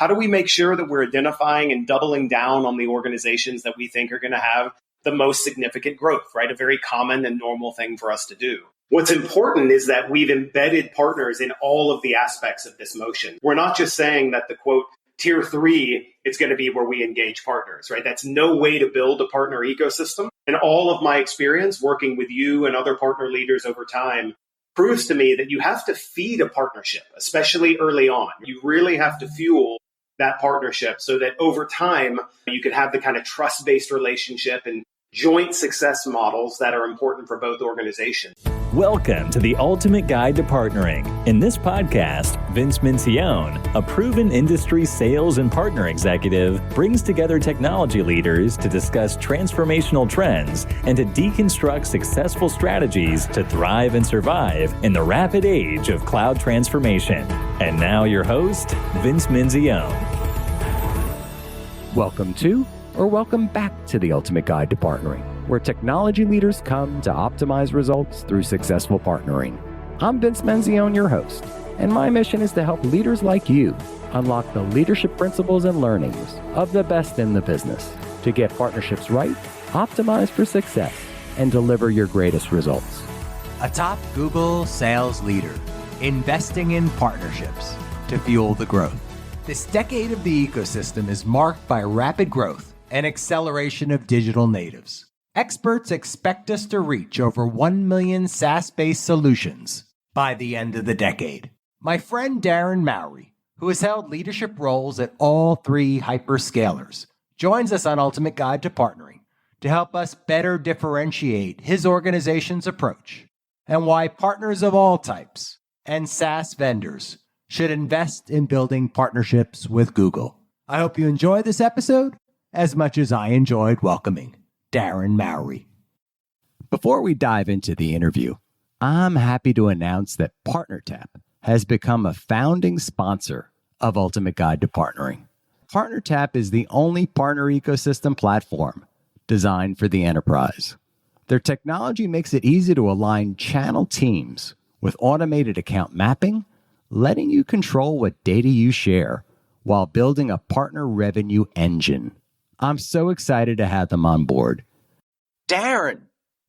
how do we make sure that we're identifying and doubling down on the organizations that we think are going to have the most significant growth, right? A very common and normal thing for us to do. What's important is that we've embedded partners in all of the aspects of this motion. We're not just saying that the quote, tier 3 is going to be where we engage partners, right? That's no way to build a partner ecosystem. And all of my experience working with you and other partner leaders over time proves to me that you have to feed a partnership, especially early on. You really have to fuel that partnership so that over time, you can have the kind of trust-based relationship and joint success models that are important for both organizations. Welcome to the Ultimate Guide to Partnering. In this podcast, Vince Mencione, a proven industry sales and partner executive, brings together technology leaders to discuss transformational trends and to deconstruct successful strategies to thrive and survive in the rapid age of cloud transformation. And now your host, Vince Mencione. Welcome to, or welcome back to the Ultimate Guide to Partnering, where technology leaders come to optimize results through successful partnering. I'm Vince Mencione, your host, and my mission is to help leaders like you unlock the leadership principles and learnings of the best in the business to get partnerships right, optimize for success, and deliver your greatest results. A top Google sales leader, investing in partnerships to fuel the growth. This decade of the ecosystem is marked by rapid growth and acceleration of digital natives. Experts expect us to reach over 1 million SaaS-based solutions by the end of the decade. My friend Darren Mowry, who has held leadership roles at all three hyperscalers, joins us on Ultimate Guide to Partnering to help us better differentiate his organization's approach and why partners of all types and SaaS vendors should invest in building partnerships with Google. I hope you enjoy this episode as much as I enjoyed welcoming Darren Mowry. Before we dive into the interview, I'm happy to announce that PartnerTap has become a founding sponsor of Ultimate Guide to Partnering. PartnerTap is the only partner ecosystem platform designed for the enterprise. Their technology makes it easy to align channel teams with automated account mapping, letting you control what data you share while building a partner revenue engine. I'm so excited to have them on board. Darren,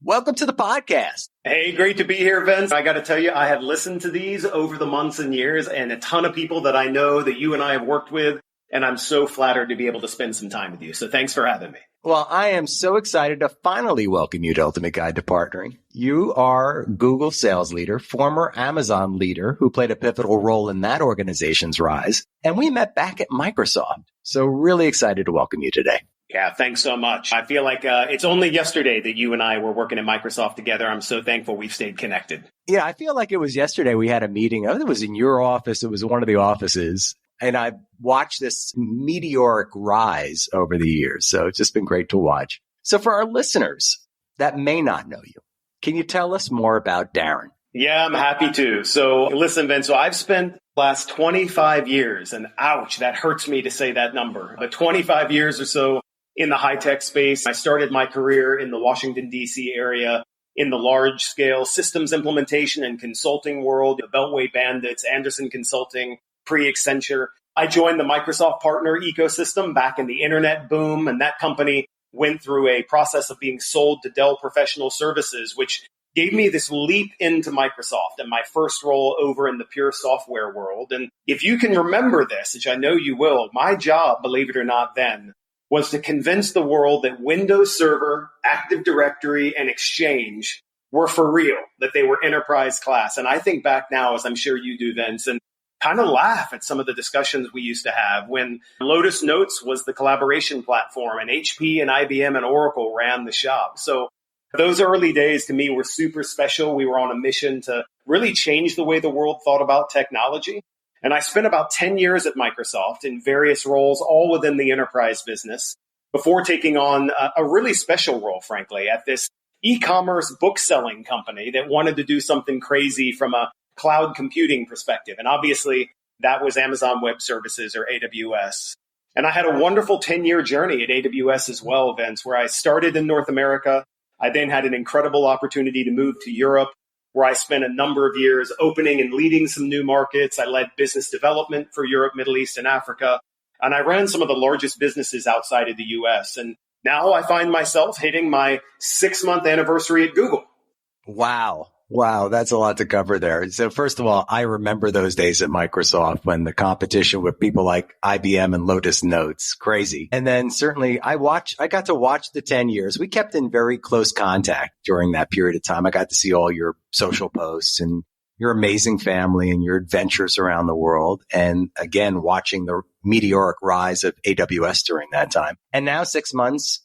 welcome to the podcast. Hey, great to be here, Vince. I got to tell you, I have listened to these over the months and years, and a ton of people that I know that you and I have worked with, and I'm so flattered to be able to spend some time with you. So thanks for having me. Well, I am so excited to finally welcome you to Ultimate Guide to Partnering. You are Google sales leader, former Amazon leader who played a pivotal role in that organization's rise. And we met back at Microsoft. So really excited to welcome you today. Yeah, thanks so much. I feel like it's only yesterday that you and I were working at Microsoft together. I'm so thankful we've stayed connected. Yeah, I feel like it was yesterday we had a meeting. It was in your office. It was one of the offices. And I've watched this meteoric rise over the years. So it's just been great to watch. So for our listeners that may not know you, can you tell us more about Darren? Yeah, I'm happy to. So listen, Vince, so I've spent the last 25 years, and ouch, that hurts me to say that number, but 25 years or so in the high-tech space. I started my career in the Washington, D.C. area in the large-scale systems implementation and consulting world, the Beltway Bandits, Anderson Consulting, pre-Accenture. I joined the Microsoft partner ecosystem back in the internet boom, and that company went through a process of being sold to Dell Professional Services, which gave me this leap into Microsoft and my first role over in the pure software world. And if you can remember this, which I know you will, my job, believe it or not then, was to convince the world that Windows Server, Active Directory, and Exchange were for real, that they were enterprise class. And I think back now, as I'm sure you do, Vince, and kind of laugh at some of the discussions we used to have when Lotus Notes was the collaboration platform and HP and IBM and Oracle ran the shop. So those early days to me were super special. We were on a mission to really change the way the world thought about technology. And I spent about 10 years at Microsoft in various roles, all within the enterprise business, before taking on a really special role, frankly, at this e-commerce book-selling company that wanted to do something crazy from a cloud computing perspective. And obviously, that was Amazon Web Services or AWS. And I had a wonderful 10-year journey at AWS as well, Vince, where I started in North America. I then had an incredible opportunity to move to Europe, where I spent a number of years opening and leading some new markets. I led business development for Europe, Middle East, and Africa. And I ran some of the largest businesses outside of the US. And now I find myself hitting my 6-month anniversary at Google. Wow. Wow. That's a lot to cover there. So first of all, I remember those days at Microsoft when the competition with people like IBM and Lotus Notes, crazy. And then certainly I got to watch the 10 years. We kept in very close contact during that period of time. I got to see all your social posts and your amazing family and your adventures around the world. And again, watching the meteoric rise of AWS during that time. And now 6 months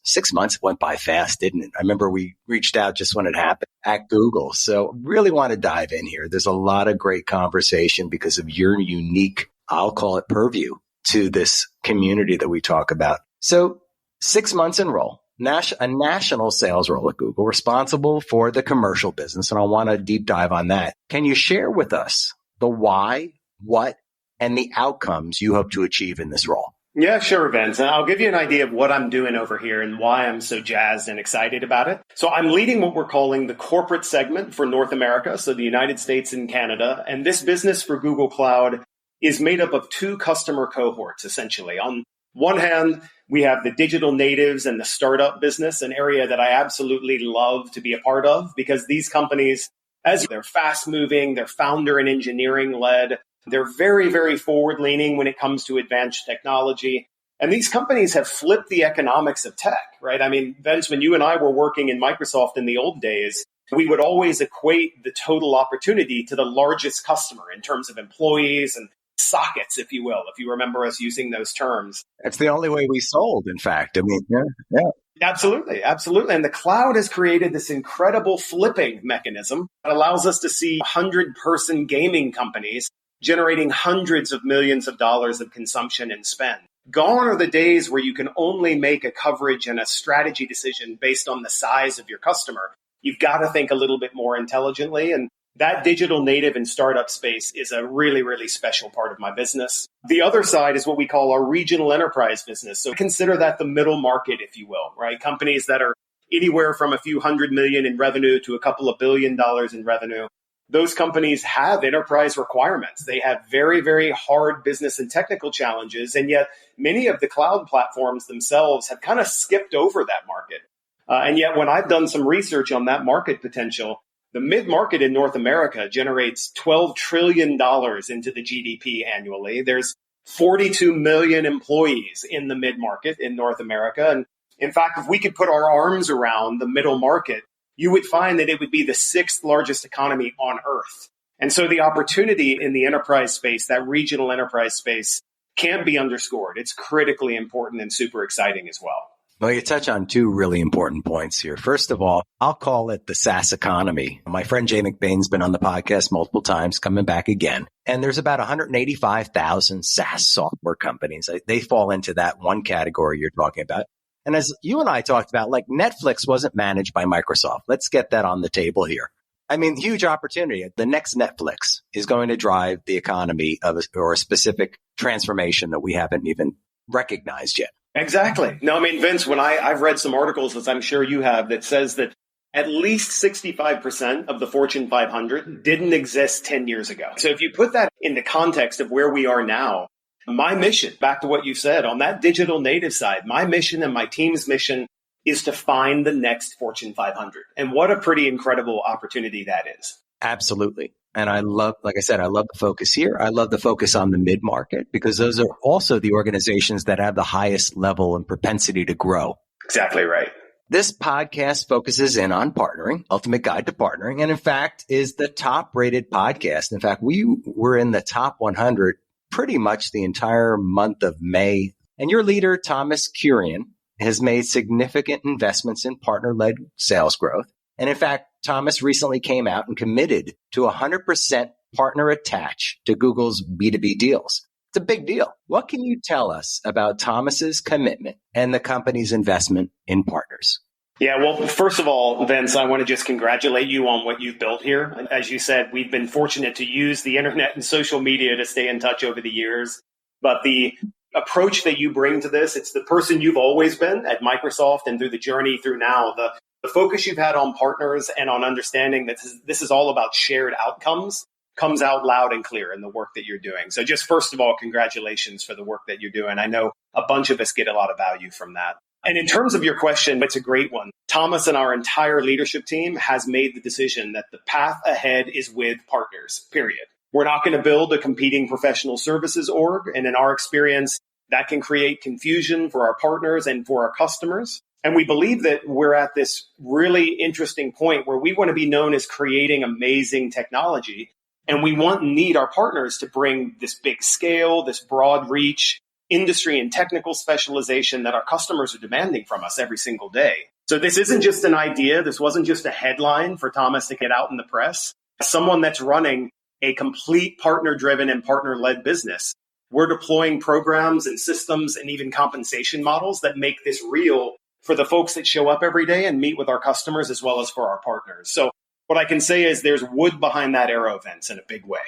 went by fast, didn't it? I remember we reached out just when it happened at Google. So really want to dive in here. There's a lot of great conversation because of your unique, I'll call it purview to this community that we talk about. So 6 months in role. A national sales role at Google, responsible for the commercial business. And I want to deep dive on that. Can you share with us the why, what, and the outcomes you hope to achieve in this role? Yeah, sure, Vince. And I'll give you an idea of what I'm doing over here and why I'm so jazzed and excited about it. So I'm leading what we're calling the corporate segment for North America, so the United States and Canada. And this business for Google Cloud is made up of 2 customer cohorts, essentially. On one hand, we have the digital natives and the startup business, an area that I absolutely love to be a part of because these companies, as they're fast moving, they're founder and engineering led, they're very, very forward leaning when it comes to advanced technology. And these companies have flipped the economics of tech, right? I mean, Vince, when you and I were working in Microsoft in the old days, we would always equate the total opportunity to the largest customer in terms of employees and sockets, if you will, if you remember us using those terms. That's the only way we sold, in fact. I mean, yeah. Absolutely. Absolutely. And the cloud has created this incredible flipping mechanism that allows us to see 100-person gaming companies generating hundreds of millions of dollars of consumption and spend. Gone are the days where you can only make a coverage and a strategy decision based on the size of your customer. You've got to think a little bit more intelligently. And that digital native and startup space is a really, really special part of my business. The other side is what we call our regional enterprise business. So consider that the middle market, if you will, right? Companies that are anywhere from a few $100 million in revenue to a couple of $1 billion in revenue. Those companies have enterprise requirements. They have very, very hard business and technical challenges. And yet many of the cloud platforms themselves have kind of skipped over that market. And yet when I've done some research on that market potential, the mid-market in North America generates $12 trillion into the GDP annually. There's 42 million employees in the mid-market in North America. And in fact, if we could put our arms around the middle market, you would find that it would be the 6th largest economy on earth. And so the opportunity in the enterprise space, that regional enterprise space, can't be underscored. It's critically important and super exciting as well. Well, you touch on 2 really important points here. First of all, I'll call it the SaaS economy. My friend Jay McBain's been on the podcast multiple times, coming back again. And there's about 185,000 SaaS software companies. They fall into that one category you're talking about. And as you and I talked about, like Netflix wasn't managed by Microsoft. Let's get that on the table here. I mean, huge opportunity. The next Netflix is going to drive the economy of a specific transformation that we haven't even recognized yet. Exactly. No, I mean, Vince, when I've read some articles, as I'm sure you have, that says that at least 65% of the Fortune 500 didn't exist 10 years ago. So if you put that into context of where we are now, my mission, back to what you said, on that digital native side, my mission and my team's mission is to find the next Fortune 500. And what a pretty incredible opportunity that is. Absolutely. And I love, like I said, I love the focus here. I love the focus on the mid-market because those are also the organizations that have the highest level and propensity to grow. Exactly right. This podcast focuses in on partnering, Ultimate Guide to Partnering, and in fact is the top rated podcast. In fact, we were in the top 100 pretty much the entire month of May. And your leader, Thomas Kurian, has made significant investments in partner-led sales growth. And in fact, Thomas recently came out and committed to 100% partner attach to Google's B2B deals. It's a big deal. What can you tell us about Thomas's commitment and the company's investment in partners? Yeah, well, first of all, Vince, I want to just congratulate you on what you've built here. As you said, we've been fortunate to use the internet and social media to stay in touch over the years. But the approach that you bring to this, it's the person you've always been at Microsoft and through the journey through now, the focus you've had on partners and on understanding that this is all about shared outcomes comes out loud and clear in the work that you're doing. So just first of all, congratulations for the work that you're doing. I know a bunch of us get a lot of value from that. And in terms of your question, it's a great one. Thomas and our entire leadership team has made the decision that the path ahead is with partners, period. We're not going to build a competing professional services org. And in our experience, that can create confusion for our partners and for our customers. And we believe that we're at this really interesting point where we want to be known as creating amazing technology. And we want and need our partners to bring this big scale, this broad reach, industry and technical specialization that our customers are demanding from us every single day. So this isn't just an idea. This wasn't just a headline for Thomas to get out in the press. Someone that's running a complete partner-driven and partner-led business. We're deploying programs and systems and even compensation models that make this real for the folks that show up every day and meet with our customers as well as for our partners. So what I can say is there's wood behind that arrow, Vince, in a big way.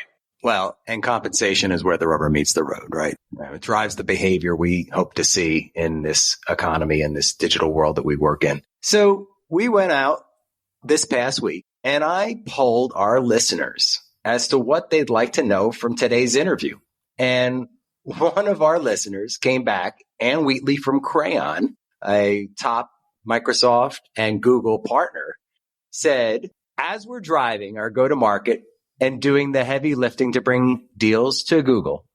Well, and compensation is where the rubber meets the road, right? It drives the behavior we hope to see in this economy and this digital world that we work in. So we went out this past week and I polled our listeners as to what they'd like to know from today's interview. And one of our listeners came back, Ann Wheatley from Crayon, a top Microsoft and Google partner, said, as we're driving our go-to-market and doing the heavy lifting to bring deals to Google,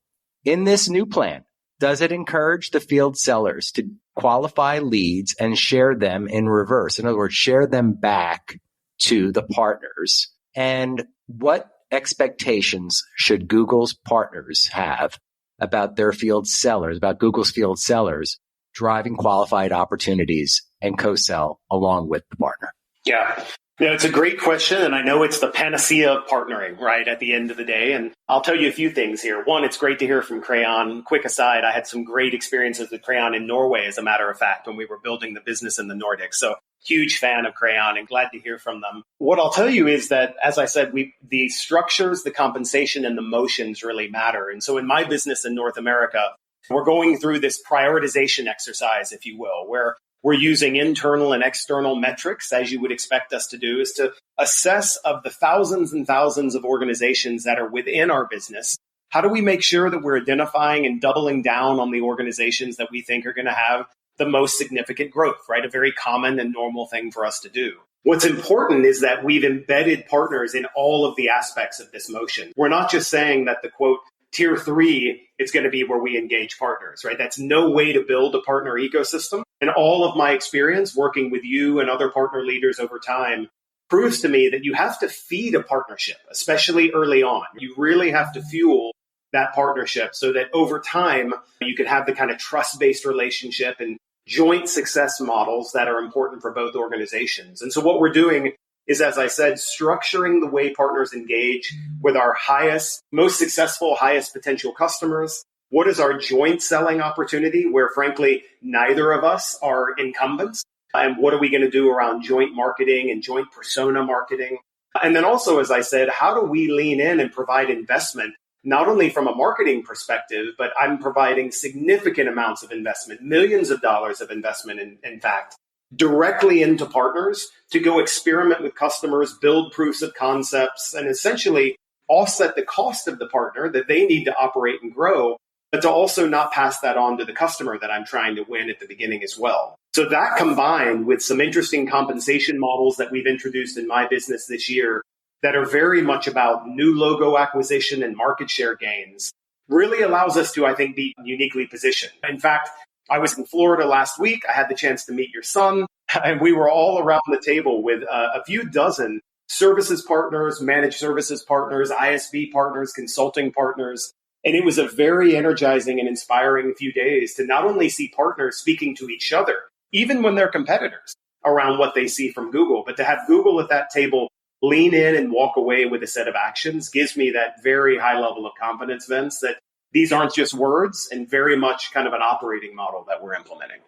in this new plan, does it encourage the field sellers to qualify leads and share them in reverse? In other words, share them back to the partners. And what expectations should Google's partners have about their field sellers, about Google's field sellers driving qualified opportunities and co-sell along with the partner? Yeah. It's a great question. And I know it's the panacea of partnering, right, at the end of the day. And I'll tell you a few things here. One, it's great to hear from Crayon. Quick aside, I had some great experiences with Crayon in Norway, as a matter of fact, when we were building the business in the Nordics. So huge fan of Crayon and glad to hear from them. What I'll tell you is that, as I said, the structures, the compensation, and the motions really matter. And so in my business in North America, we're going through this prioritization exercise, if you will, where we're using internal and external metrics, as you would expect us to do, is to assess of the thousands and thousands of organizations that are within our business. How do we make sure that we're identifying and doubling down on the organizations that we think are going to have the most significant growth, right? A very common and normal thing for us to do. What's important is that we've embedded partners in all of the aspects of this motion. We're not just saying that the quote, tier 3, it's going to be where we engage partners, right? That's no way to build a partner ecosystem. And all of my experience working with you and other partner leaders over time proves to me that you have to feed a partnership, especially early on. You really have to fuel that partnership so that over time, you can have the kind of trust-based relationship and joint success models that are important for both organizations. And so what we're doing is, as I said, structuring the way partners engage with our highest, most successful, highest potential customers. What is our joint selling opportunity where, frankly, neither of us are incumbents? And what are we going to do around joint marketing and joint persona marketing? And then also, as I said, how do we lean in and provide investment, not only from a marketing perspective, but I'm providing significant amounts of investment, millions of dollars of investment, in fact, directly into partners to go experiment with customers, build proofs of concepts, and essentially offset the cost of the partner that they need to operate and grow, but to also not pass that on to the customer that I'm trying to win at the beginning as well. So that combined with some interesting compensation models that we've introduced in my business this year that are very much about new logo acquisition and market share gains really allows us to, I think, be uniquely positioned. In fact, I was in Florida last week. I had the chance to meet your son, and we were all around the table with a few dozen services partners, managed services partners, ISV partners, consulting partners. And it was a very energizing and inspiring few days to not only see partners speaking to each other, even when they're competitors, around what they see from Google, but to have Google at that table lean in and walk away with a set of actions gives me that very high level of confidence, Vince, that these aren't just words and very much kind of an operating model that we're implementing.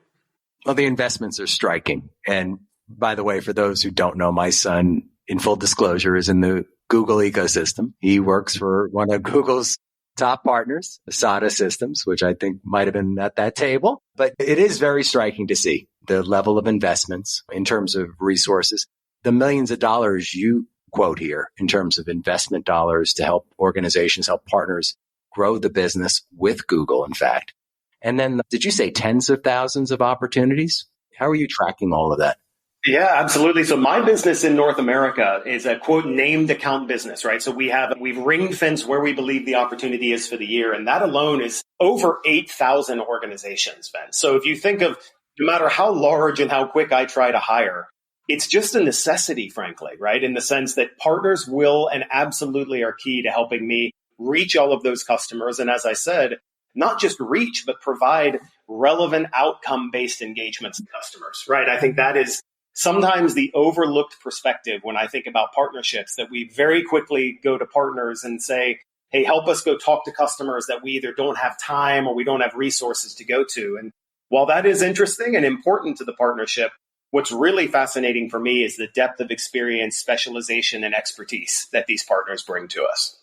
Well, the investments are striking. And by the way, for those who don't know, my son, in full disclosure, is in the Google ecosystem. He works for one of Google's top partners, SADA Systems, which I think might have been at that table. But it is very striking to see the level of investments in terms of resources, the millions of dollars you quote here in terms of investment dollars to help organizations, help partners grow the business with Google, in fact. And then did you say tens of thousands of opportunities? How are you tracking all of that? Yeah, absolutely. So my business in North America is a quote named account business, right? So we've ring fenced where we believe the opportunity is for the year. And that alone is over 8,000 organizations, Ben. So if you think of no matter how large and how quick I try to hire, it's just a necessity, frankly, right? In the sense that partners will and absolutely are key to helping me reach all of those customers. And as I said, not just reach, but provide relevant outcome-based engagements to customers, right? I think that is sometimes the overlooked perspective when I think about partnerships, that we very quickly go to partners and say, hey, help us go talk to customers that we either don't have time or we don't have resources to go to. And while that is interesting and important to the partnership, what's really fascinating for me is the depth of experience, specialization, and expertise that these partners bring to us.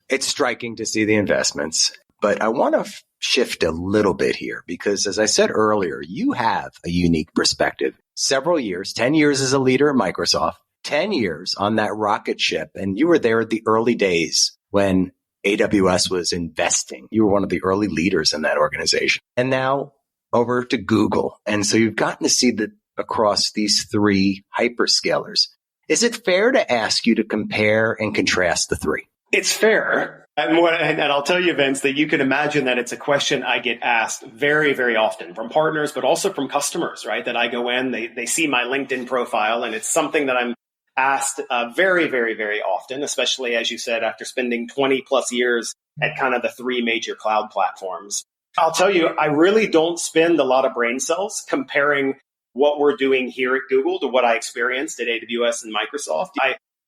It's striking to see the investments, but I want to shift a little bit here because, as I said earlier, you have a unique perspective. Several years, 10 years as a leader at Microsoft, 10 years on that rocket ship, and you were there at the early days when AWS was investing. You were one of the early leaders in that organization. And now over to Google. And so you've gotten to see across these three hyperscalers. Is it fair to ask you to compare and contrast the three? It's fair. And I'll tell you, Vince, that you can imagine that it's a question I get asked very, very often from partners, but also from customers, right? That I go in, they see my LinkedIn profile, and it's something that I'm asked very, very, very often, especially, as you said, after spending 20 plus years at kind of the three major cloud platforms. I'll tell you, I really don't spend a lot of brain cells comparing what we're doing here at Google to what I experienced at AWS and Microsoft.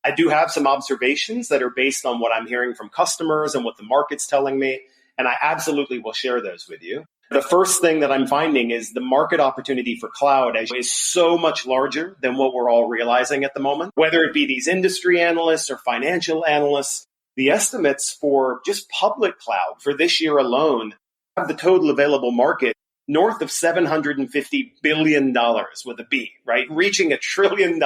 I do have some observations that are based on what I'm hearing from customers and what the market's telling me, and I absolutely will share those with you. The first thing that I'm finding is the market opportunity for cloud is so much larger than what we're all realizing at the moment. Whether it be these industry analysts or financial analysts, the estimates for just public cloud for this year alone have the total available market north of $750 billion with a B, right? Reaching $1 trillion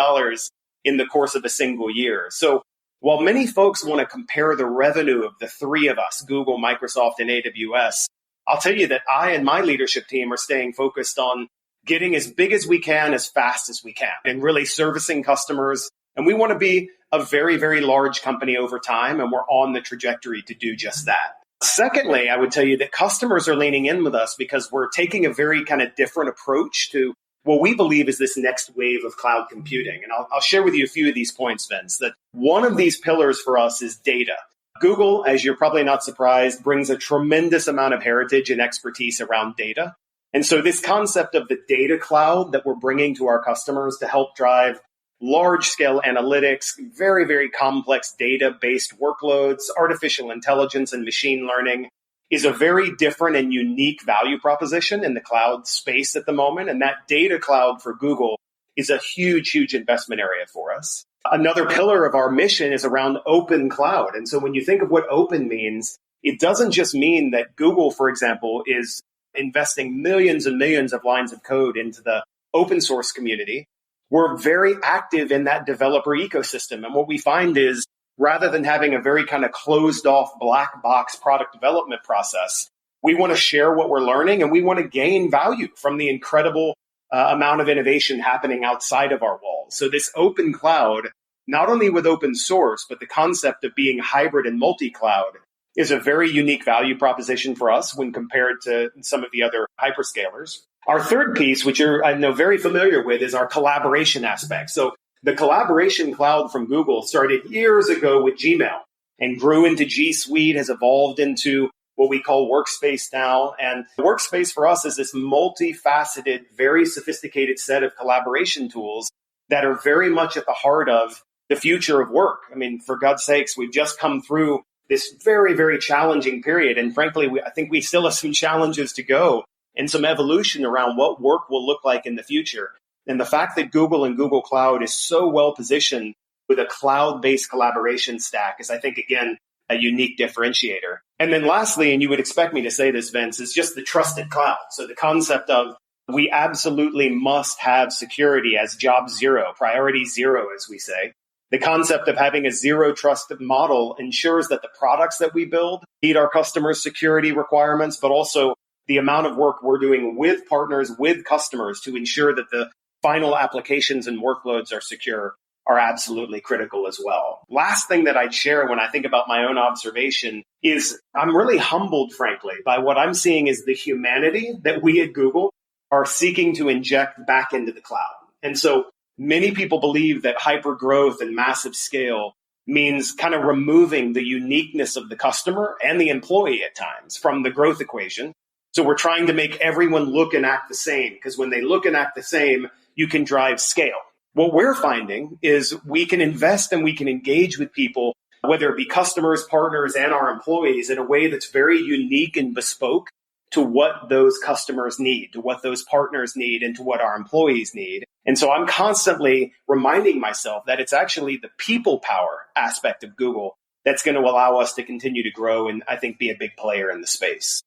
in the course of a single year. So while many folks want to compare the revenue of the three of us, Google, Microsoft, and AWS, I'll tell you that I and my leadership team are staying focused on getting as big as we can, as fast as we can, and really servicing customers. And we want to be a very, very large company over time, and we're on the trajectory to do just that. Secondly, I would tell you that customers are leaning in with us because we're taking a very kind of different approach to what we believe is this next wave of cloud computing. And I'll share with you a few of these points, Vince, that one of these pillars for us is data. Google, as you're probably not surprised, brings a tremendous amount of heritage and expertise around data. And so this concept of the data cloud that we're bringing to our customers to help drive large-scale analytics, very, very complex data-based workloads, artificial intelligence and machine learning is a very different and unique value proposition in the cloud space at the moment. And that data cloud for Google is a huge, huge investment area for us. Another pillar of our mission is around open cloud. And so when you think of what open means, it doesn't just mean that Google, for example, is investing millions and millions of lines of code into the open source community. We're very active in that developer ecosystem. And what we find is rather than having a very kind of closed off black box product development process, we want to share what we're learning and we want to gain value from the incredible amount of innovation happening outside of our walls. So this open cloud, not only with open source, but the concept of being hybrid and multi-cloud is a very unique value proposition for us when compared to some of the other hyperscalers. Our third piece, which you're, I know, very familiar with, is our collaboration aspect. So the collaboration cloud from Google started years ago with Gmail and grew into G Suite, has evolved into what we call Workspace now. And Workspace for us is this multifaceted, very sophisticated set of collaboration tools that are very much at the heart of the future of work. I mean, for God's sakes, we've just come through this very, very challenging period. And frankly, I think we still have some challenges to go and some evolution around what work will look like in the future. And the fact that Google and Google Cloud is so well positioned with a cloud-based collaboration stack is, I think, again, a unique differentiator. And then lastly, and you would expect me to say this, Vince, is just the trusted cloud. So the concept of we absolutely must have security as job zero, priority zero, as we say. The concept of having a zero trust model ensures that the products that we build meet our customers' security requirements, but also the amount of work we're doing with partners, with customers to ensure that the final applications and workloads are secure are absolutely critical as well. Last thing that I'd share when I think about my own observation is I'm really humbled, frankly, by what I'm seeing is the humanity that we at Google are seeking to inject back into the cloud. And so many people believe that hyper growth and massive scale means kind of removing the uniqueness of the customer and the employee at times from the growth equation. So we're trying to make everyone look and act the same, because when they look and act the same, you can drive scale. What we're finding is we can invest and we can engage with people, whether it be customers, partners, and our employees, in a way that's very unique and bespoke to what those customers need, to what those partners need, and to what our employees need. And so I'm constantly reminding myself that it's actually the people power aspect of Google that's going to allow us to continue to grow and I think be a big player in the space.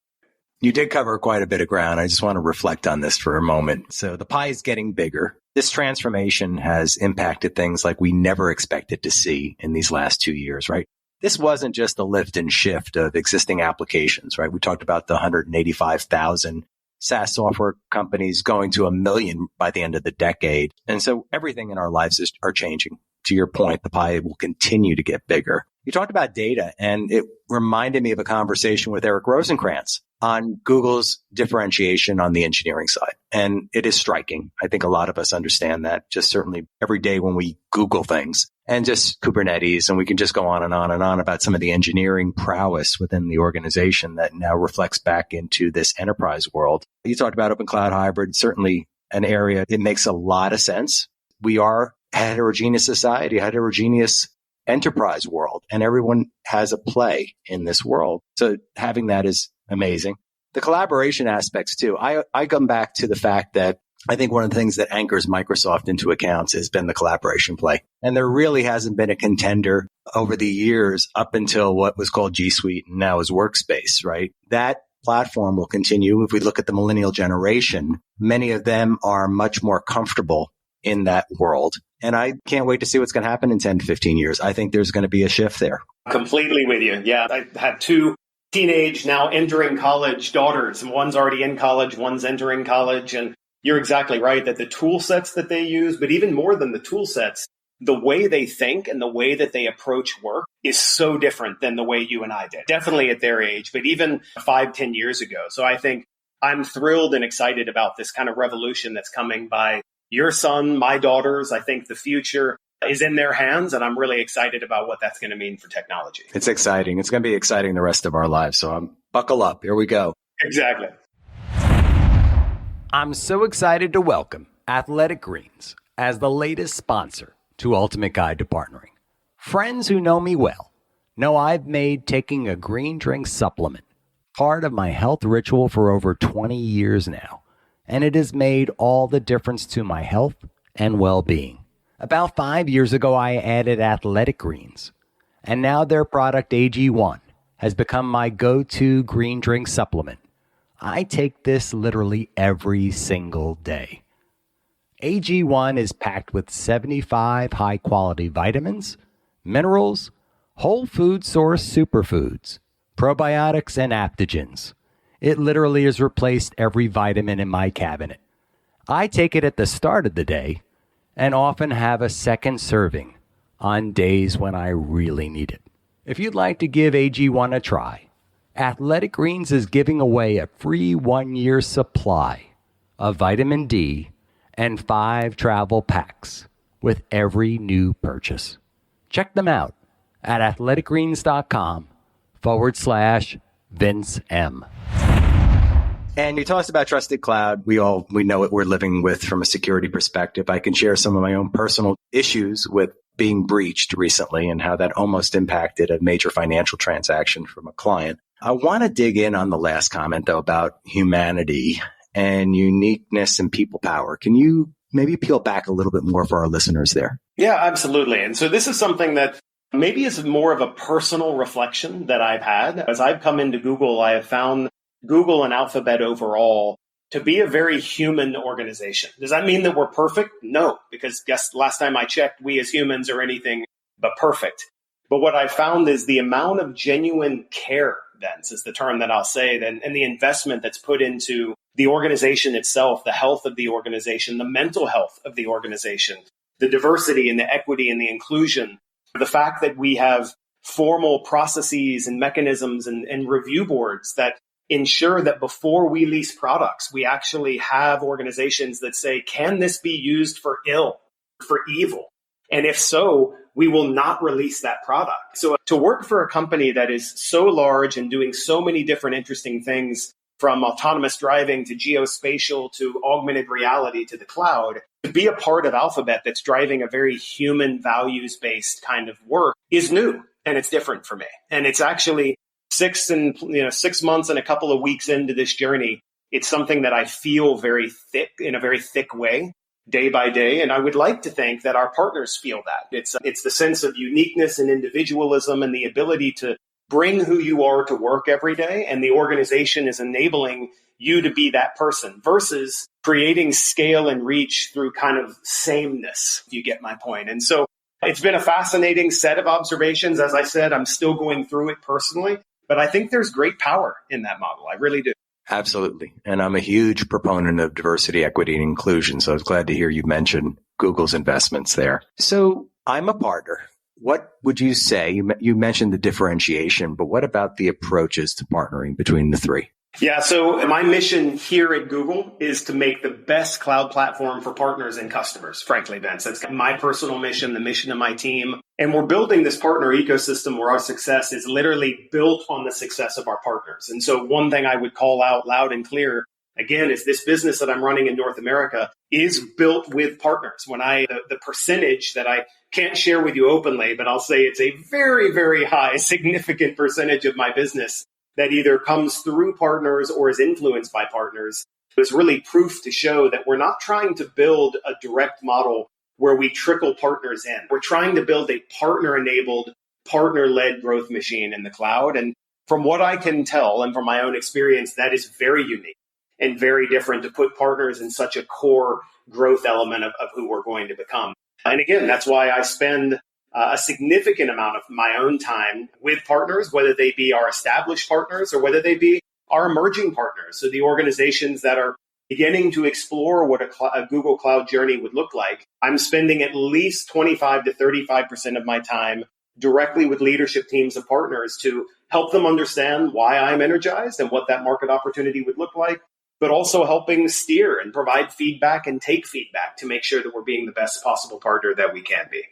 You did cover quite a bit of ground. I just want to reflect on this for a moment. So the pie is getting bigger. This transformation has impacted things like we never expected to see in these last 2 years, right? This wasn't just a lift and shift of existing applications, right? We talked about the 185,000 SaaS software companies going to 1 million by the end of the decade. And so everything in our lives are changing. To your point, the pie will continue to get bigger. You talked about data, and it reminded me of a conversation with Eric Rosenkrantz on Google's differentiation on the engineering side. And it is striking. I think a lot of us understand that just certainly every day when we Google things and just Kubernetes, and we can just go on and on and on about some of the engineering prowess within the organization that now reflects back into this enterprise world. You talked about open cloud hybrid, certainly an area. It makes a lot of sense. We are a heterogeneous society, a heterogeneous enterprise world, and everyone has a play in this world. So having that is amazing. The collaboration aspects too. I come back to the fact that I think one of the things that anchors Microsoft into accounts has been the collaboration play. And there really hasn't been a contender over the years up until what was called G Suite and now is Workspace, right? That platform will continue. If we look at the millennial generation, many of them are much more comfortable in that world. And I can't wait to see what's going to happen in 10 to 15 years. I think there's going to be a shift there. Completely with you. Yeah, I have 2 teenage, now entering college daughters, and one's already in college, one's entering college. And you're exactly right that the tool sets that they use, but even more than the tool sets, the way they think and the way that they approach work is so different than the way you and I did. Definitely at their age, but even 5-10 years ago. So I think I'm thrilled and excited about this kind of revolution that's coming by your son, my daughters. I think the future is in their hands, and I'm really excited about what that's going to mean for technology. It's exciting. It's going to be exciting the rest of our lives. So buckle up. Here we go. Exactly. I'm so excited to welcome Athletic Greens as the latest sponsor to Ultimate Guide to Partnering. Friends who know me well know I've made taking a green drink supplement part of my health ritual for over 20 years now, and it has made all the difference to my health and well-being. About 5 years ago, I added Athletic Greens, and now their product AG1 has become my go-to green drink supplement. I take this literally every single day. AG1 is packed with 75 high-quality vitamins, minerals, whole food source superfoods, probiotics, and adaptogens. It literally has replaced every vitamin in my cabinet. I take it at the start of the day and often have a second serving on days when I really need it. If you'd like to give AG1 a try, Athletic Greens is giving away a free 1-year supply of vitamin D and 5 travel packs with every new purchase. Check them out at athleticgreens.com/Vince M. And you told us about Trusted Cloud. We know what we're living with from a security perspective. I can share some of my own personal issues with being breached recently and how that almost impacted a major financial transaction from a client. I want to dig in on the last comment, though, about humanity and uniqueness and people power. Can you maybe peel back a little bit more for our listeners there? Yeah, absolutely. And so this is something that maybe is more of a personal reflection that I've had. As I've come into Google, I have found Google and Alphabet overall to be a very human organization. Does that mean that we're perfect? No, because last time I checked, we as humans are anything but perfect. But what I found is the amount of genuine care, Vince, is the term that I'll say, and the investment that's put into the organization itself, the health of the organization, the mental health of the organization, the diversity and the equity and the inclusion, the fact that we have formal processes and mechanisms and review boards that ensure that before we lease products, we actually have organizations that say, can this be used for ill, for evil? And if so, we will not release that product. So to work for a company that is so large and doing so many different interesting things, from autonomous driving to geospatial to augmented reality to the cloud, to be a part of Alphabet that's driving a very human values-based kind of work is new and it's different for me. And it's actually 6 months and a couple of weeks into this journey. It's something that I feel very thick in a very thick way, day by day. And I would like to think that our partners feel that. It's the sense of uniqueness and individualism and the ability to bring who you are to work every day. And the organization is enabling you to be that person versus creating scale and reach through kind of sameness, if you get my point. And so it's been a fascinating set of observations. As I said, I'm still going through it personally, but I think there's great power in that model. I really do. Absolutely. And I'm a huge proponent of diversity, equity, and inclusion. So I was glad to hear you mention Google's investments there. So I'm a partner. What would you say? You mentioned the differentiation, but what about the approaches to partnering between the three? Yeah, so my mission here at Google is to make the best cloud platform for partners and customers, frankly, Vince. That's my personal mission, the mission of my team. And we're building this partner ecosystem where our success is literally built on the success of our partners. And so one thing I would call out loud and clear, again, is this business that I'm running in North America is built with partners. The percentage that I can't share with you openly, but I'll say it's a very, very high, significant percentage of my business that either comes through partners or is influenced by partners. There's really proof to show that we're not trying to build a direct model where we trickle partners in. We're trying to build a partner-enabled, partner-led growth machine in the cloud. And from what I can tell, and from my own experience, that is very unique and very different to put partners in such a core growth element of who we're going to become. And again, that's why I spend a significant amount of my own time with partners, whether they be our established partners or whether they be our emerging partners. So the organizations that are beginning to explore what a Google Cloud journey would look like. I'm spending at least 25 to 35% of my time directly with leadership teams of partners to help them understand why I'm energized and what that market opportunity would look like, but also helping steer and provide feedback and take feedback to make sure that we're being the best possible partner that we can be.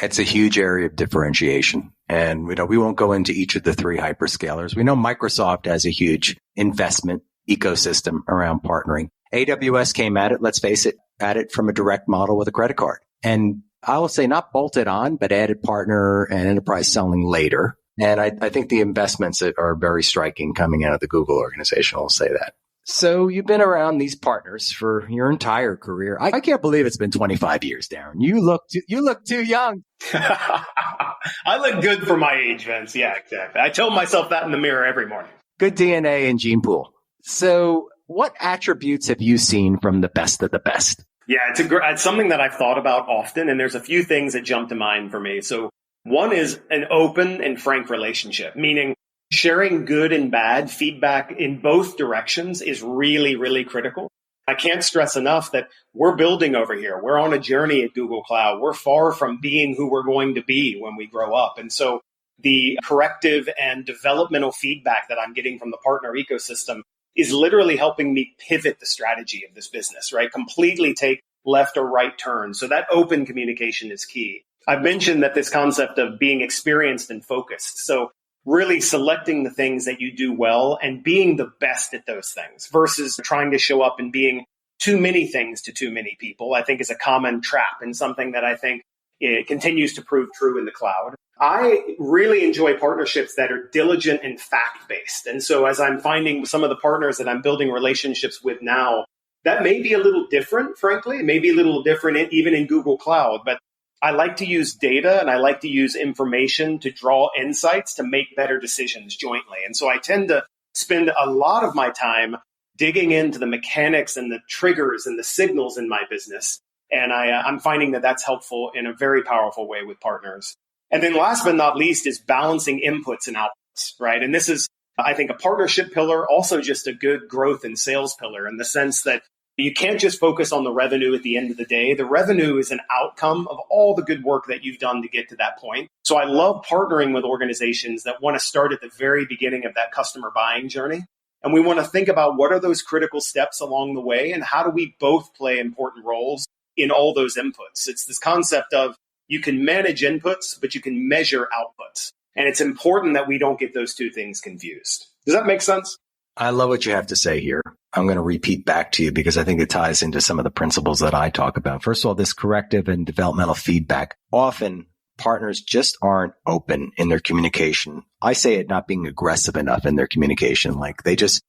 It's a huge area of differentiation. And we won't go into each of the three hyperscalers. We know Microsoft has a huge investment ecosystem around partnering. AWS came at it, let's face it, at it from a direct model with a credit card. And I will say not bolted on, but added partner and enterprise selling later. And I think the investments are very striking coming out of the Google organization. I'll say that. So you've been around these partners for your entire career. I can't believe it's been 25 years, Darren. You look too young. I look good for my age, Vince. Yeah, exactly. I tell myself that in the mirror every morning. Good DNA and gene pool. So what attributes have you seen from the best of the best? Yeah, it's something that I've thought about often, and there's a few things that jump to mind for me. So one is an open and frank relationship, meaning sharing good and bad feedback in both directions is really, really critical. I can't stress enough that we're building over here. We're on a journey at Google Cloud. We're far from being who we're going to be when we grow up. And so the corrective and developmental feedback that I'm getting from the partner ecosystem is literally helping me pivot the strategy of this business, right? Completely take left or right turns. So that open communication is key. I've mentioned that this concept of being experienced and focused. So really selecting the things that you do well and being the best at those things versus trying to show up and being too many things to too many people, I think is a common trap and something that I think it continues to prove true in the cloud. I really enjoy partnerships that are diligent and fact-based. And so as I'm finding some of the partners that I'm building relationships with now, that may be a little different, frankly, maybe a little different even in Google Cloud, but I like to use data and I like to use information to draw insights to make better decisions jointly. And so I tend to spend a lot of my time digging into the mechanics and the triggers and the signals in my business. And I'm finding that that's helpful in a very powerful way with partners. And then last but not least is balancing inputs and outputs, right? And this is, I think, a partnership pillar, also just a good growth and sales pillar in the sense that you can't just focus on the revenue at the end of the day. The revenue is an outcome of all the good work that you've done to get to that point. So I love partnering with organizations that want to start at the very beginning of that customer buying journey. And we want to think about what are those critical steps along the way and how do we both play important roles in all those inputs. It's this concept of you can manage inputs, but you can measure outputs. And it's important that we don't get those two things confused. Does that make sense? I love what you have to say here. I'm going to repeat back to you because I think it ties into some of the principles that I talk about. First of all, this corrective and developmental feedback. Often partners just aren't open in their communication. I say it not being aggressive enough in their communication. Like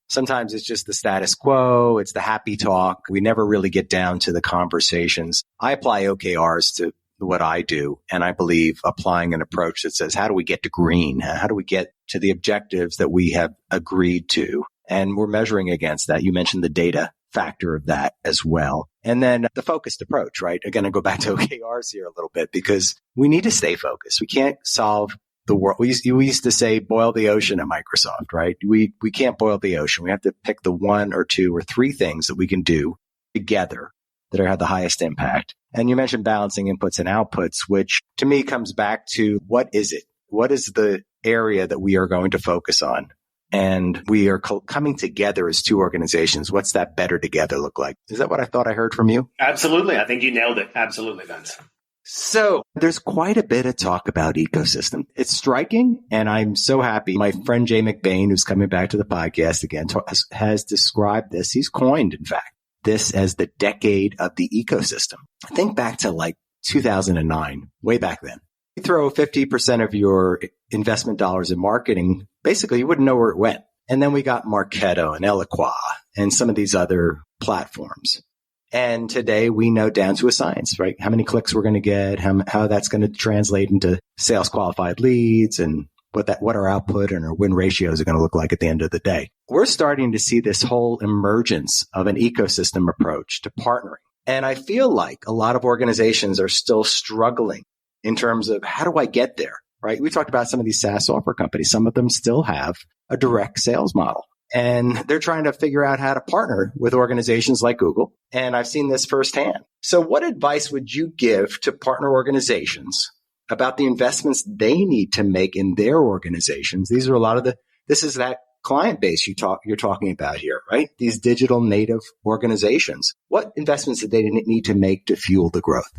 sometimes it's just the status quo. It's the happy talk. We never really get down to the conversations. I apply OKRs to what I do. And I believe applying an approach that says, how do we get to green? How do we get to the objectives that we have agreed to? And we're measuring against that. You mentioned the data factor of that as well. And then the focused approach, right? Again, I go back to OKRs here a little bit because we need to stay focused. We can't solve the world. We used to say boil the ocean at Microsoft, right? We can't boil the ocean. We have to pick the one or two or three things that we can do together that have the highest impact. And you mentioned balancing inputs and outputs, which to me comes back to what is it? What is the area that we are going to focus on? And we are coming together as two organizations. What's that better together look like? Is that what I thought I heard from you? Absolutely. I think you nailed it. Absolutely, Vince. So there's quite a bit of talk about ecosystem. It's striking, and I'm so happy. My friend Jay McBain, who's coming back to the podcast again, has described this. He's coined, in fact, this as the decade of the ecosystem. Think back to like 2009, way back then. You throw 50% of your investment dollars in marketing, basically you wouldn't know where it went. And then we got Marketo and Eloqua and some of these other platforms. And today we know down to a science, right? How many clicks we're going to get, how that's going to translate into sales qualified leads, and what our output and our win ratios are going to look like at the end of the day. We're starting to see this whole emergence of an ecosystem approach to partnering. And I feel like a lot of organizations are still struggling in terms of how do I get there, right? We talked about some of these SaaS software companies. Some of them still have a direct sales model. And they're trying to figure out how to partner with organizations like Google. And I've seen this firsthand. So what advice would you give to partner organizations about the investments they need to make in their organizations? These are this is that client base you're talking about here, right? These digital native organizations. What investments do they need to make to fuel the growth?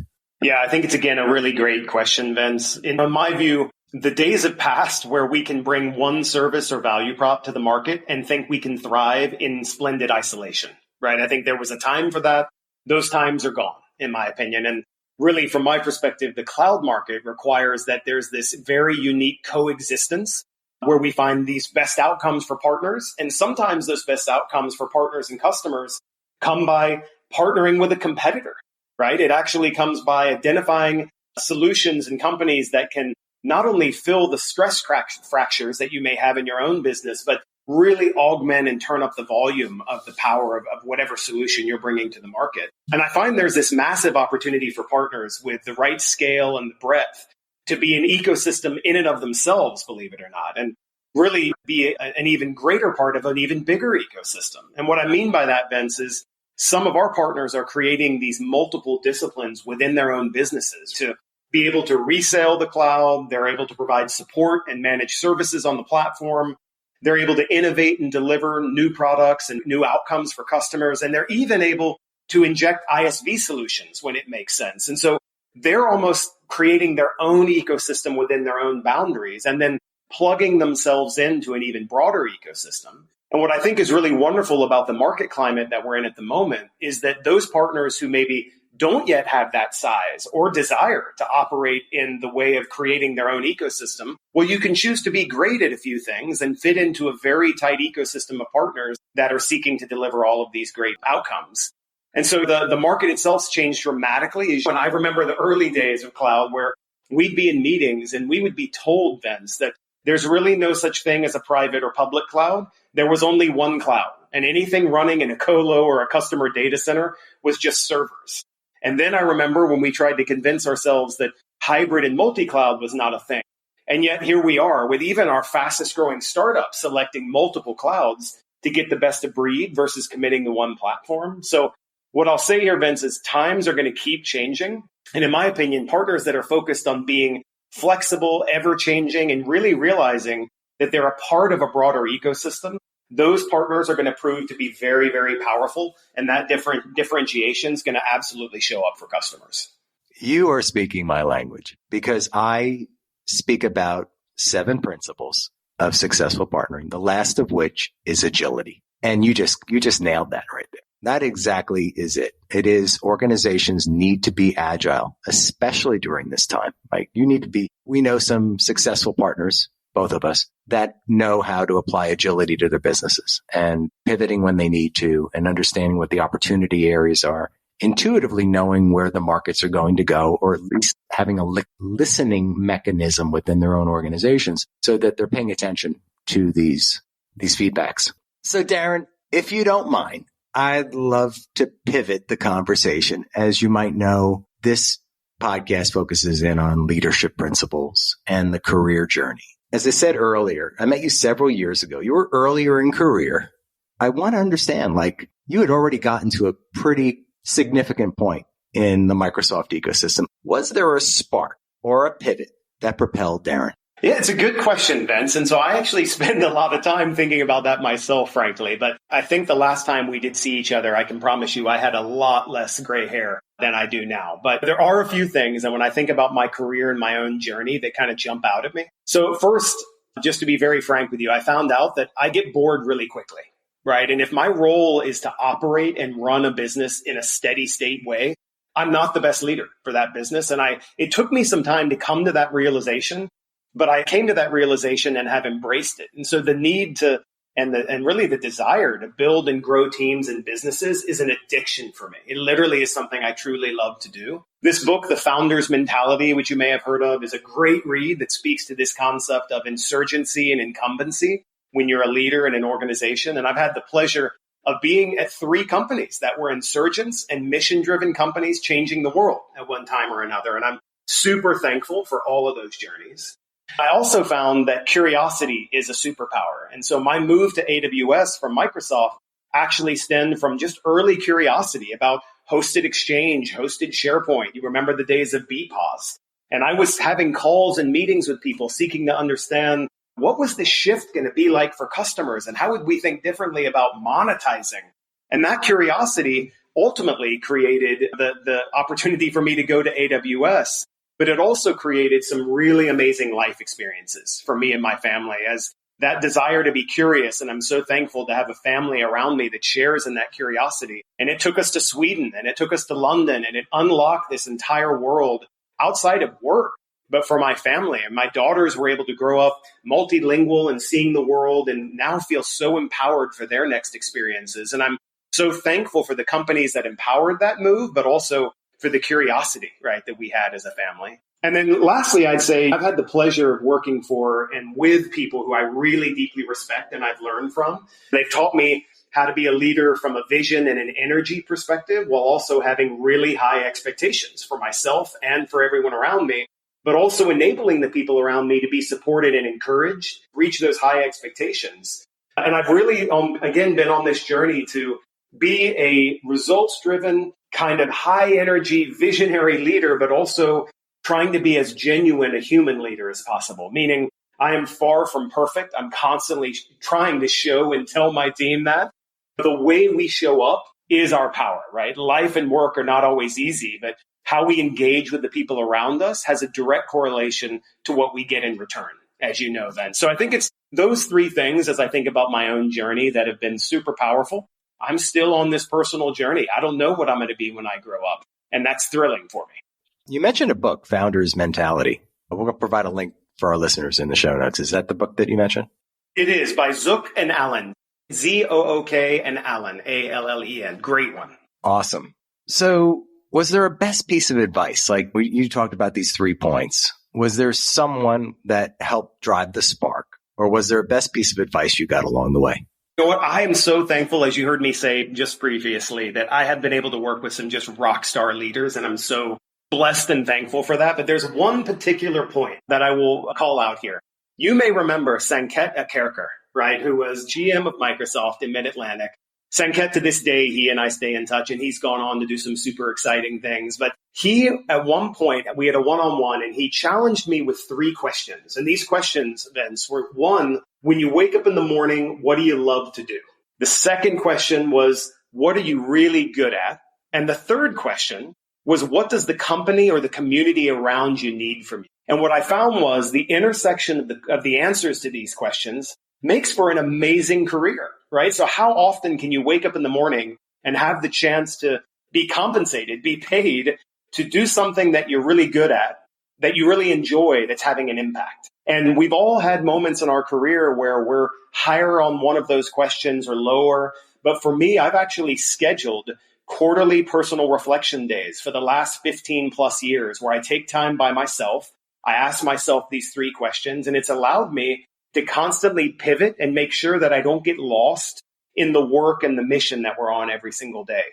Yeah, I think it's, again, a really great question, Vince. In my view, the days have passed where we can bring one service or value prop to the market and think we can thrive in splendid isolation, right? I think there was a time for that. Those times are gone, in my opinion. And really, from my perspective, the cloud market requires that there's this very unique coexistence where we find these best outcomes for partners. And sometimes those best outcomes for partners and customers come by partnering with a competitor, right? It actually comes by identifying solutions and companies that can not only fill the stress fractures that you may have in your own business, but really augment and turn up the volume of the power of whatever solution you're bringing to the market. And I find there's this massive opportunity for partners with the right scale and the breadth to be an ecosystem in and of themselves, believe it or not, and really be an even greater part of an even bigger ecosystem. And what I mean by that, Vince, is some of our partners are creating these multiple disciplines within their own businesses to be able to resell the cloud. They're able to provide support and manage services on the platform. They're able to innovate and deliver new products and new outcomes for customers. And they're even able to inject ISV solutions when it makes sense. And so they're almost creating their own ecosystem within their own boundaries and then plugging themselves into an even broader ecosystem. And what I think is really wonderful about the market climate that we're in at the moment is that those partners who maybe don't yet have that size or desire to operate in the way of creating their own ecosystem, well, you can choose to be great at a few things and fit into a very tight ecosystem of partners that are seeking to deliver all of these great outcomes. And so the market itself's changed dramatically. When I remember the early days of cloud where we'd be in meetings and we would be told, Vince, that there's really no such thing as a private or public cloud. There was only one cloud, and anything running in a colo or a customer data center was just servers. And then I remember when we tried to convince ourselves that hybrid and multi-cloud was not a thing. And yet here we are with even our fastest growing startups selecting multiple clouds to get the best of breed versus committing to one platform. So what I'll say here, Vince, is times are going to keep changing. And in my opinion, partners that are focused on being flexible, ever changing, and really realizing that they're a part of a broader ecosystem, those partners are going to prove to be very, very powerful. And that differentiation is going to absolutely show up for customers. You are speaking my language because I speak about 7 principles of successful partnering, the last of which is agility. And you just nailed that right there. That exactly is it. It is organizations need to be agile, especially during this time. Like we know some successful partners, both of us, that know how to apply agility to their businesses and pivoting when they need to and understanding what the opportunity areas are, intuitively knowing where the markets are going to go, or at least having a listening mechanism within their own organizations so that they're paying attention to these feedbacks. So Darren, if you don't mind, I'd love to pivot the conversation. As you might know, this podcast focuses in on leadership principles and the career journey. As I said earlier, I met you several years ago. You were earlier in career. I want to understand, you had already gotten to a pretty significant point in the Microsoft ecosystem. Was there a spark or a pivot that propelled Darren? Yeah, it's a good question, Vince. And so I actually spend a lot of time thinking about that myself, frankly. But I think the last time we did see each other, I can promise you I had a lot less gray hair than I do now. But there are a few things. And when I think about my career and my own journey, they kind of jump out at me. So first, just to be very frank with you, I found out that I get bored really quickly, right? And if my role is to operate and run a business in a steady state way, I'm not the best leader for that business. And it took me some time to come to that realization. But I came to that realization and have embraced it. And so the need to, and really the desire to build and grow teams and businesses is an addiction for me. It literally is something I truly love to do. This book, The Founder's Mentality, which you may have heard of, is a great read that speaks to this concept of insurgency and incumbency when you're a leader in an organization. And I've had the pleasure of being at 3 companies that were insurgents and mission-driven companies changing the world at one time or another. And I'm super thankful for all of those journeys. I also found that curiosity is a superpower. And so my move to AWS from Microsoft actually stemmed from just early curiosity about hosted Exchange, hosted SharePoint. You remember the days of BPOS. And I was having calls and meetings with people seeking to understand what was the shift going to be like for customers and how would we think differently about monetizing. And that curiosity ultimately created the opportunity for me to go to AWS. But it also created some really amazing life experiences for me and my family as that desire to be curious. And I'm so thankful to have a family around me that shares in that curiosity. And it took us to Sweden and it took us to London and it unlocked this entire world outside of work. But for my family and my daughters were able to grow up multilingual and seeing the world and now feel so empowered for their next experiences. And I'm so thankful for the companies that empowered that move, but also for the curiosity, right, that we had as a family. And then lastly, I'd say I've had the pleasure of working for and with people who I really deeply respect and I've learned from. They've taught me how to be a leader from a vision and an energy perspective while also having really high expectations for myself and for everyone around me, but also enabling the people around me to be supported and encouraged, reach those high expectations. And I've really, again, been on this journey to be a results-driven, kind of high energy, visionary leader, but also trying to be as genuine a human leader as possible, meaning I am far from perfect. I'm constantly trying to show and tell my team that the way we show up is our power, right? Life and work are not always easy, but how we engage with the people around us has a direct correlation to what we get in return, as you know, then. So I think it's those 3 things as I think about my own journey that have been super powerful. I'm still on this personal journey. I don't know what I'm going to be when I grow up. And that's thrilling for me. You mentioned a book, Founder's Mentality. We're going to provide a link for our listeners in the show notes. Is that the book that you mentioned? It is by Zook and Allen. Zook and Allen, Allen. Great one. Awesome. So was there a best piece of advice? Like you talked about these 3 points. Was there someone that helped drive the spark? Or was there a best piece of advice you got along the way? You know what? I am so thankful, as you heard me say just previously, that I have been able to work with some just rock star leaders. And I'm so blessed and thankful for that. But there's one particular point that I will call out here. You may remember Sanket Akerkar, right, who was GM of Microsoft in Mid-Atlantic. Sanket, to this day, he and I stay in touch, and he's gone on to do some super exciting things. But he, at one point, we had a one-on-one, and he challenged me with 3 questions. And these questions, Vince, were: 1, when you wake up in the morning, what do you love to do? The second question was, what are you really good at? And the third question was, what does the company or the community around you need from you? And what I found was the intersection of the answers to these questions makes for an amazing career, right? So how often can you wake up in the morning and have the chance to be compensated, be paid to do something that you're really good at, that you really enjoy, that's having an impact? And we've all had moments in our career where we're higher on one of those questions or lower. But for me, I've actually scheduled quarterly personal reflection days for the last 15 plus years where I take time by myself. I ask myself these 3 questions, and it's allowed me to constantly pivot and make sure that I don't get lost in the work and the mission that we're on every single day.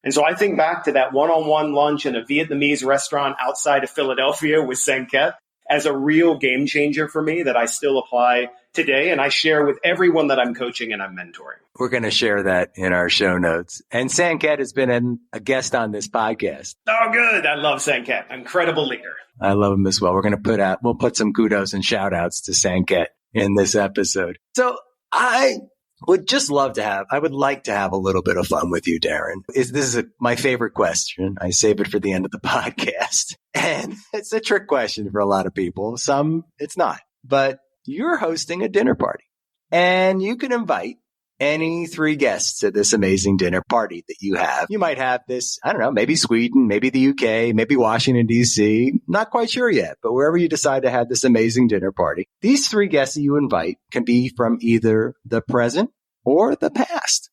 And so I think back to that one-on-one lunch in a Vietnamese restaurant outside of Philadelphia with Sanket as a real game changer for me that I still apply today, and I share with everyone that I'm coaching and I'm mentoring. We're going to share that in our show notes. And Sanket has been a guest on this podcast. Oh, good. I love Sanket. Incredible leader. I love him as well. We'll put some kudos and shout outs to Sanket in this episode. So I would like to have a little bit of fun with you, Darren. This is my favorite question. I save it for the end of the podcast. And it's a trick question for a lot of people. Some it's not, but you're hosting a dinner party and you can invite any 3 guests to this amazing dinner party that you have. You might have this, I don't know, maybe Sweden, maybe the UK, maybe Washington, D.C. Not quite sure yet, but wherever you decide to have this amazing dinner party, these 3 guests that you invite can be from either the present or the past.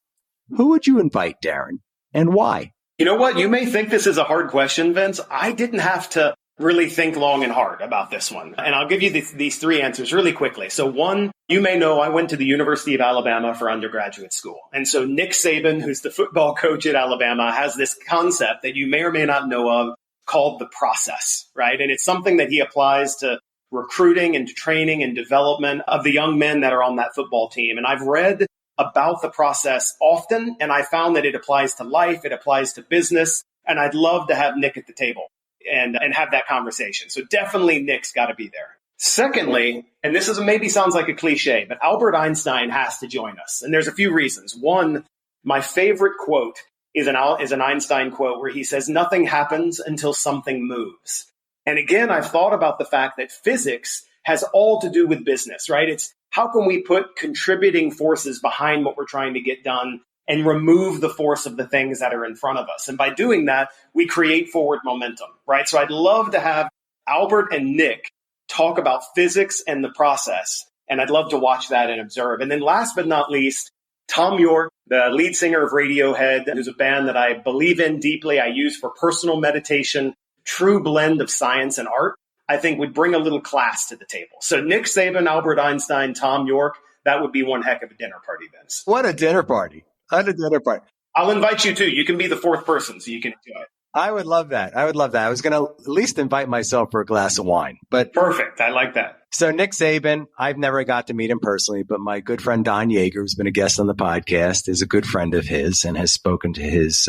Who would you invite, Darren, and why? You know what? You may think this is a hard question, Vince. I didn't have to really think long and hard about this one. And I'll give you these 3 answers really quickly. So 1, you may know I went to the University of Alabama for undergraduate school. And so Nick Saban, who's the football coach at Alabama, has this concept that you may or may not know of called the process, right? And it's something that he applies to recruiting and to training and development of the young men that are on that football team. And I've read about the process often, and I found that it applies to life, it applies to business, and I'd love to have Nick at the table and have that conversation. So definitely Nick's got to be there. Secondly, and this is maybe sounds like a cliche, but Albert Einstein has to join us. And there's a few reasons. 1, my favorite quote is an Einstein quote where he says, nothing happens until something moves. And again, I've thought about the fact that physics has all to do with business, right? It's how can we put contributing forces behind what we're trying to get done and remove the force of the things that are in front of us. And by doing that, we create forward momentum, right? So I'd love to have Albert and Nick talk about physics and the process. And I'd love to watch that and observe. And then last but not least, Tom York, the lead singer of Radiohead, who's a band that I believe in deeply, I use for personal meditation, true blend of science and art, I think would bring a little class to the table. So Nick Saban, Albert Einstein, Tom York, that would be one heck of a dinner party, Vince. What a dinner party. What a dinner party. I'll invite you too. You can be the 4th person so you can enjoy it. I would love that. I was going to at least invite myself for a glass of wine. But perfect. I like that. So Nick Saban, I've never got to meet him personally, but my good friend Don Yeager, who's been a guest on the podcast, is a good friend of his and has spoken to his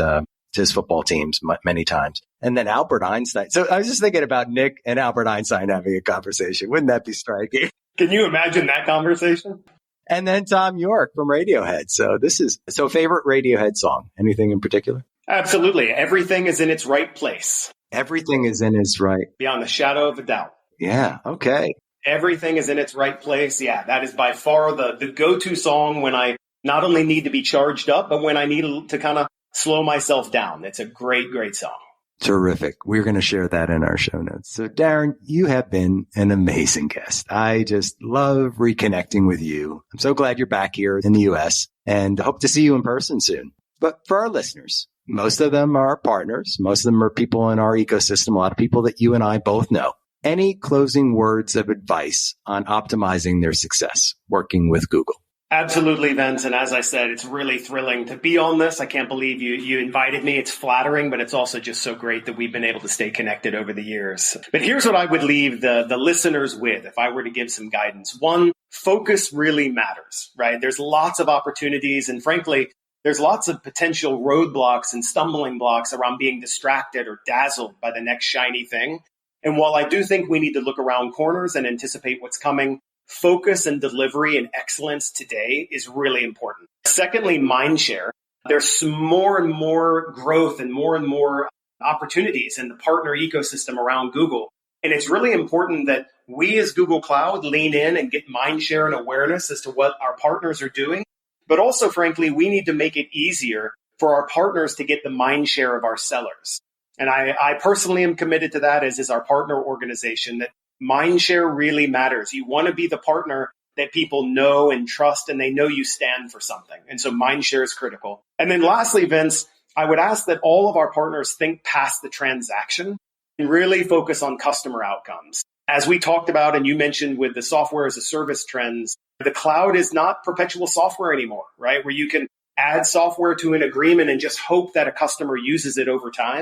football teams many times. And then Albert Einstein. So I was just thinking about Nick and Albert Einstein having a conversation. Wouldn't that be striking? Can you imagine that conversation? And then Tom York from Radiohead. So favorite Radiohead song? Anything in particular? Absolutely. Everything is in its right place. Everything is in its right. Beyond the shadow of a doubt. Yeah. Okay. Everything is in its right place. Yeah. That is by far the go-to song when I not only need to be charged up, but when I need to kind of slow myself down. It's a great, great song. Terrific. We're going to share that in our show notes. So Darren, you have been an amazing guest. I just love reconnecting with you. I'm so glad you're back here in the US and hope to see you in person soon. But for our listeners, most of them are partners. Most of them are people in our ecosystem, a lot of people that you and I both know. Any closing words of advice on optimizing their success working with Google? Absolutely, Vince. And as I said, it's really thrilling to be on this. I can't believe you invited me. It's flattering, but it's also just so great that we've been able to stay connected over the years. But here's what I would leave the listeners with if I were to give some guidance. One, focus really matters, right? There's lots of opportunities. And frankly, there's lots of potential roadblocks and stumbling blocks around being distracted or dazzled by the next shiny thing. And while I do think we need to look around corners and anticipate what's coming, focus and delivery and excellence today is really important. Secondly, mindshare. There's more and more growth and more opportunities in the partner ecosystem around Google. And it's really important that we as Google Cloud lean in and get mindshare and awareness as to what our partners are doing. But also, frankly, we need to make it easier for our partners to get the mindshare of our sellers. And I personally am committed to that, as is our partner organization, that mindshare really matters. You want to be the partner that people know and trust, and they know you stand for something. And so mindshare is critical. And then lastly, Vince, I would ask that all of our partners think past the transaction and really focus on customer outcomes. As we talked about, and you mentioned with the software as a service trends, the cloud is not perpetual software anymore, right? Where you can add software to an agreement and just hope that a customer uses it over time.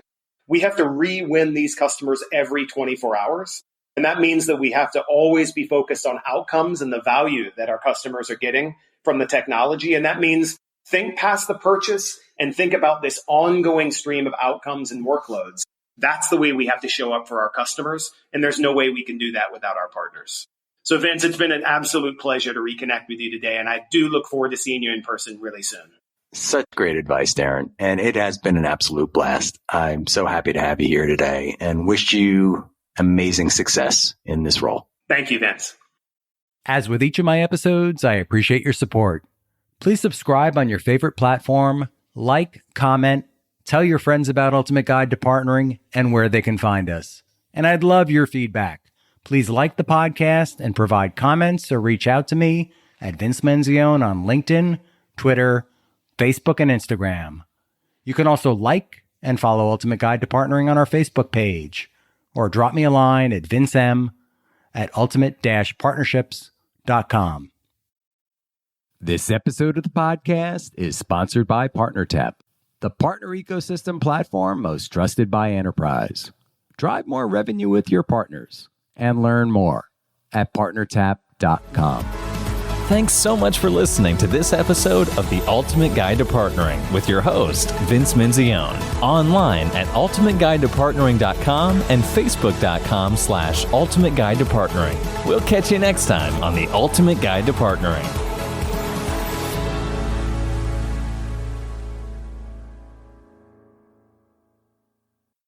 We have to re-win these customers every 24 hours. And that means that we have to always be focused on outcomes and the value that our customers are getting from the technology. And that means think past the purchase and think about this ongoing stream of outcomes and workloads. That's the way we have to show up for our customers. And there's no way we can do that without our partners. So Vince, it's been an absolute pleasure to reconnect with you today. And I do look forward to seeing you in person really soon. Such great advice, Darren. And it has been an absolute blast. I'm so happy to have you here today and wish you amazing success in this role. Thank you, Vince. As with each of my episodes, I appreciate your support. Please subscribe on your favorite platform, like, comment, tell your friends about Ultimate Guide to Partnering and where they can find us. And I'd love your feedback. Please like the podcast and provide comments or reach out to me at Vince Menzione on LinkedIn, Twitter, Facebook, and Instagram. You can also like and follow Ultimate Guide to Partnering on our Facebook page, or drop me a line at vincem@ultimate-partnerships.com. This episode of the podcast is sponsored by PartnerTap, the partner ecosystem platform most trusted by enterprise. Drive more revenue with your partners and learn more at partnertap.com. Thanks so much for listening to this episode of The Ultimate Guide to Partnering with your host, Vince Menzione. Online at ultimateguidetopartnering.com and facebook.com/ultimateguidetopartnering. We'll catch you next time on The Ultimate Guide to Partnering.